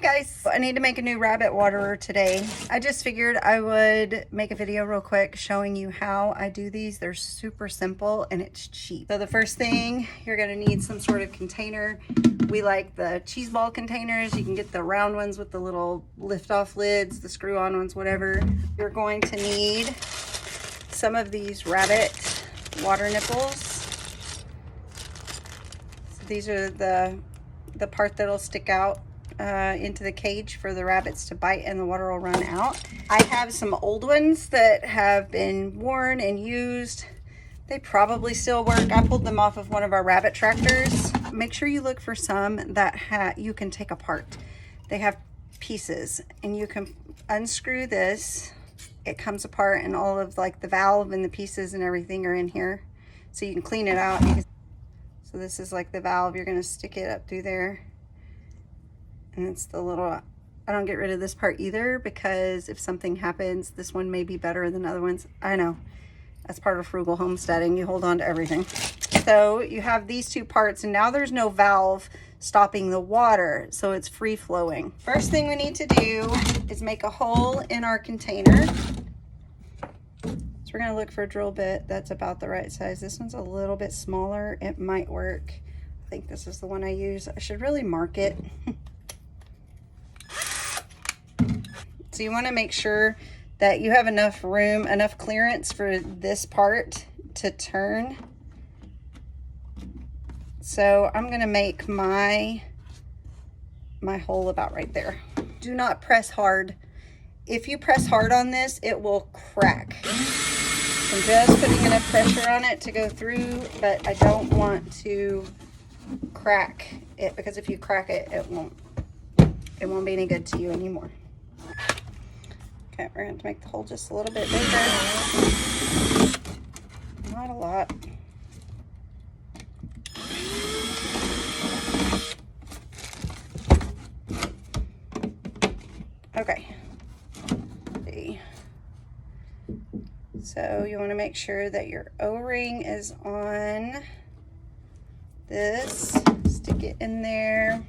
guys, I need to make a new rabbit waterer today. I just figured I would make a video real quick showing you how I do these. They're super simple and it's cheap. So the first thing, you're gonna need some sort of container. We like the cheese ball containers. You can get the round ones with the little lift off lids, the screw on ones, whatever. You're going to need some of these rabbit water nipples. So these are the part that'll stick out into the cage for the rabbits to bite and the water will run out. I have some old ones that have been worn and used. They probably still work. I pulled them off of one of our rabbit tractors. Make sure you look for some that you can take apart. They have pieces and you can unscrew this. It comes apart and all of like the valve and the pieces and everything are in here. So you can clean it out. So this is like the valve. You're gonna stick it up through there. And it's the little, I don't get rid of this part either because if something happens, this one may be better than other ones. I know, that's part of frugal homesteading. You hold on to everything. So you have these two parts and now there's no valve stopping the water, so it's free flowing. First thing we need to do is make a hole in our container. So we're gonna look for a drill bit that's about the right size. This one's a little bit smaller. It might work. I think this is the one I use. I should really mark it. So you want to make sure that you have enough room, enough clearance for this part to turn. So I'm going to make my hole about right there. Do not press hard. If you press hard on this, it will crack. I'm just putting enough pressure on it to go through, but I don't want to crack it because if you crack it, it won't be any good to you anymore. Okay, we're going to have to make the hole just a little bit bigger. Not a lot. Okay. See. So you want to make sure that your O-ring is on this. Stick it in there.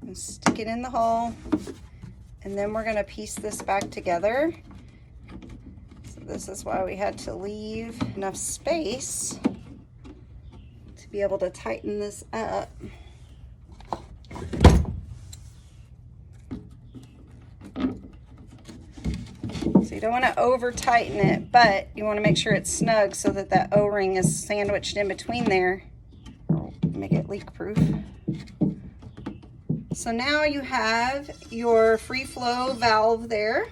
And stick it in the hole. And then we're going to piece this back together. So this is why we had to leave enough space to be able to tighten this up. So you don't want to over tighten it, but you want to make sure it's snug so that that O-ring is sandwiched in between there. Make it leak proof. So now you have your free flow valve there.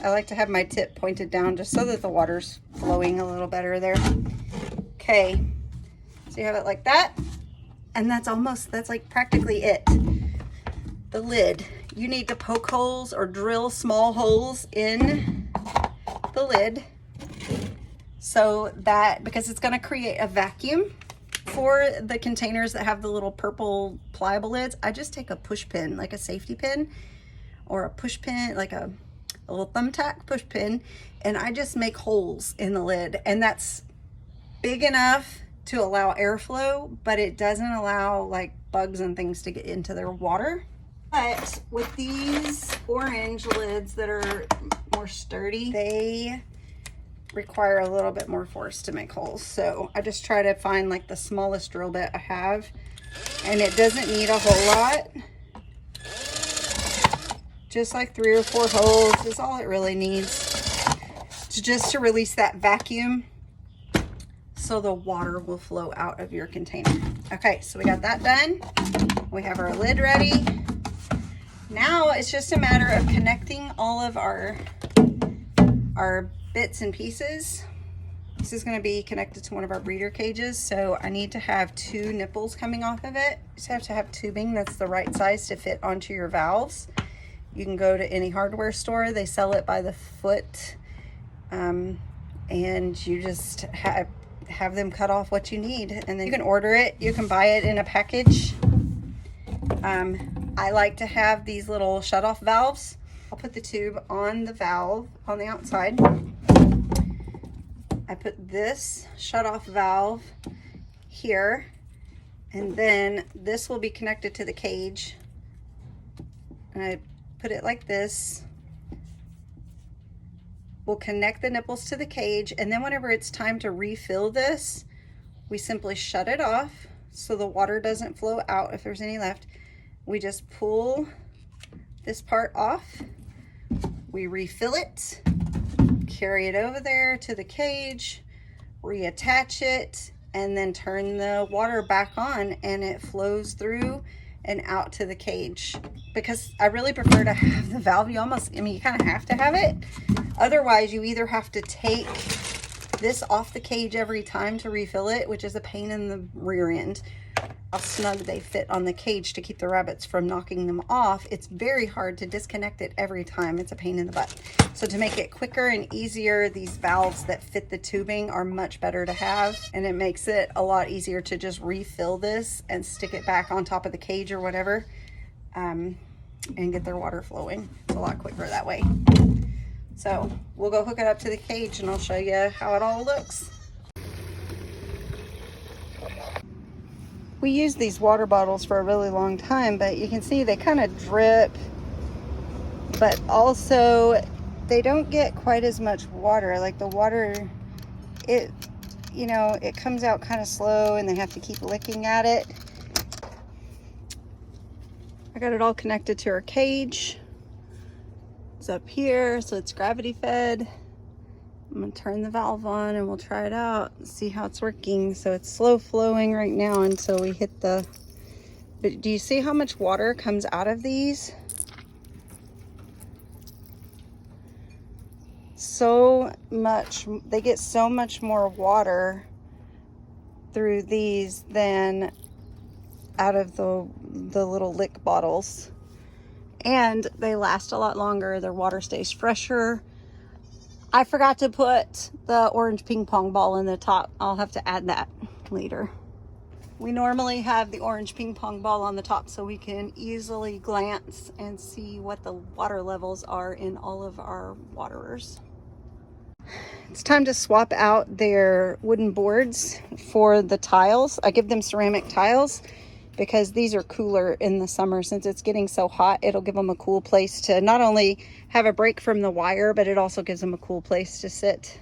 I like to have my tip pointed down just so that the water's flowing a little better there. Okay, so you have it like that. And that's like practically it. The lid. You need to poke holes or drill small holes in the lid so that, because it's gonna create a vacuum. For the containers that have the little purple pliable lids, I just take a push pin, like a safety pin or a push pin, like a little thumbtack push pin, and I just make holes in the lid. And that's big enough to allow airflow, but it doesn't allow like bugs and things to get into their water. But with these orange lids that are more sturdy, they require a little bit more force to make holes. So I just try to find like the smallest drill bit I have, and it doesn't need a whole lot. Just like 3 or 4 holes is all it really needs. It's just to release that vacuum so the water will flow out of your container. Okay, so we got that done. We have our lid ready. Now it's just a matter of connecting all of our bits and pieces. This is going to be connected to one of our breeder cages, so I need to have 2 nipples coming off of it. You just have to have tubing that's the right size to fit onto your valves. You can go to any hardware store, they sell it by the foot, and you just have them cut off what you need, and then you can order it. You can buy it in a package. I like to have these little shut-off valves. I'll put the tube on the valve on the outside. I put this shut-off valve here, And then this will be connected to the cage. And I put it like this. We'll connect the nipples to the cage, and then whenever it's time to refill this, we simply shut it off so the water doesn't flow out if there's any left. We just pull this part off, we refill it, carry it over there to the cage, reattach it, and then turn the water back on, and it flows through and out to the cage. Because I really prefer to have the valve, you kind of have to have it. Otherwise, you either have to take this off the cage every time to refill it, which is a pain in the rear end. How snug they fit on the cage to keep the rabbits from knocking them off. It's very hard to disconnect it every time. It's a pain in the butt. So to make it quicker and easier, these valves that fit the tubing are much better to have, and it makes it a lot easier to just refill this and stick it back on top of the cage or whatever, and get their water flowing. It's a lot quicker that way. So we'll go hook it up to the cage and I'll show you how it all looks. We used these water bottles for a really long time, but you can see they kind of drip, but also they don't get quite as much water. Like the water, it comes out kind of slow and they have to keep licking at it. I got it all connected to our cage. It's up here, so it's gravity fed. I'm gonna turn the valve on and we'll try it out and see how it's working. So it's slow flowing right now until we hit the, but do you see how much water comes out of these? So much, they get so much more water through these than out of the little lick bottles. And they last a lot longer, their water stays fresher. I forgot to put the orange ping pong ball in the top. I'll have to add that later. We normally have the orange ping pong ball on the top so we can easily glance and see what the water levels are in all of our waterers. It's time to swap out their wooden boards for the tiles. I give them ceramic tiles because these are cooler in the summer. Since it's getting so hot, it'll give them a cool place to not only have a break from the wire, but it also gives them a cool place to sit.